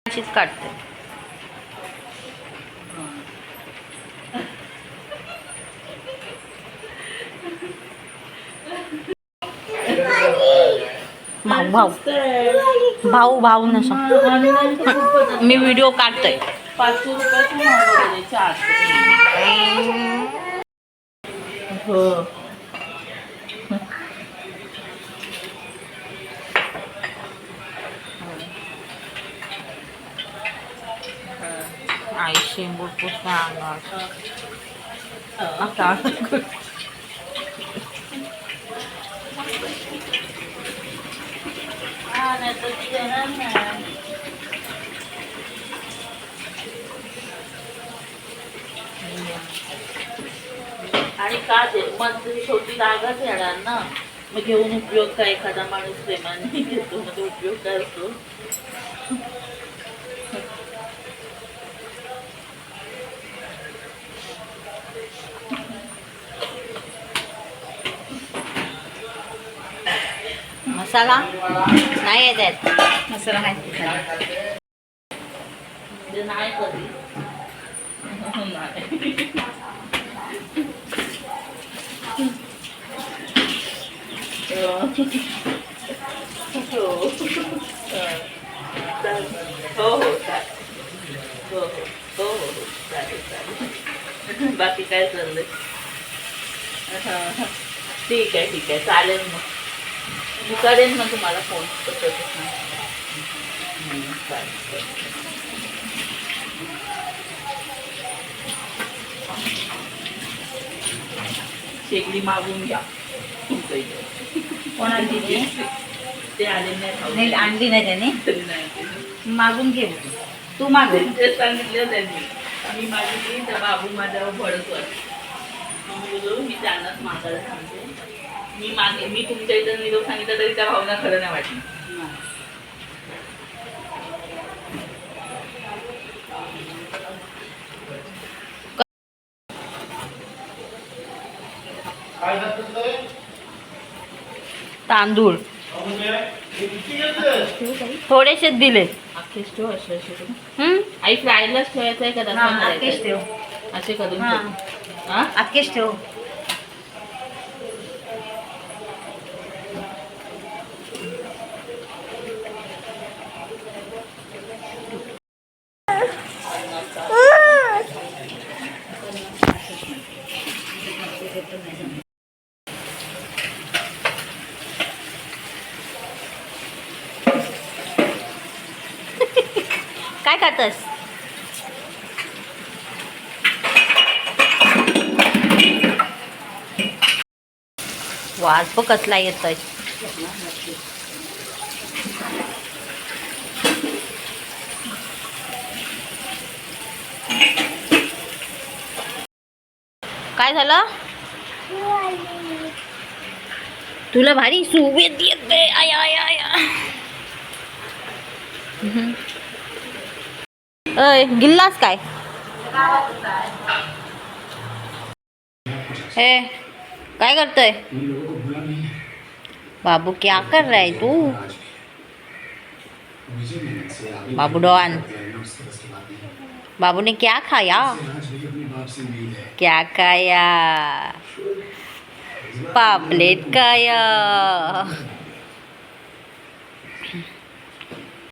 अशीच काढते. भाऊ भाऊ भाऊ भाऊ नसा मी व्हिडिओ काढतोय. 500 रुपयाचं मागवलेले 4. हो आई शेंबूड पुसता अंगावर नाही तर ती देणार नाही. आणि का ते मग शेवटी रागाच येणार ना. मग घेऊन उपयोग काय, एखादा माणूस प्रेमाने घेतो मग तो उपयोग काय असतो. मसाला नाही येत. मसाला नाही ते नाही कधी बाकी काय चाललंय. ठीक आहे चालेल. मग मी करेन ना तुम्हाला फोन. शेगडी मागून घ्या तुमच्या इथे. कोणाला दिली? ते आले नाही. आणली नाही त्याने. मागून घे. तू मागून ते सांगितलं त्यांनी. मी मागितली तर बाबू माझ्यावर भडक वाटतो. मी त्यांनाच मागायला सांगते. मी तुमच्या इथं निरोप सांगितलं तरी त्या भावना खरं नाही वाटली. तांदूळ थोडेसे दिले. अख्खेच ठेव असे. आई फ्रायलाच ठेवायचं आहे का अख्खेच ठेव. असे करून अख्खेच ठेव. काय करतस? वास बघ कसला येतोय. काय झालं? तुला भारी सुवेत येते. आया आया आया. अय गिल्लास काय? हे काय करतोय बाबू? क्या कर रहा है तू? बाबू डॉन, बाबू ने क्या खाया? क्या खाया? पापलेट खाया.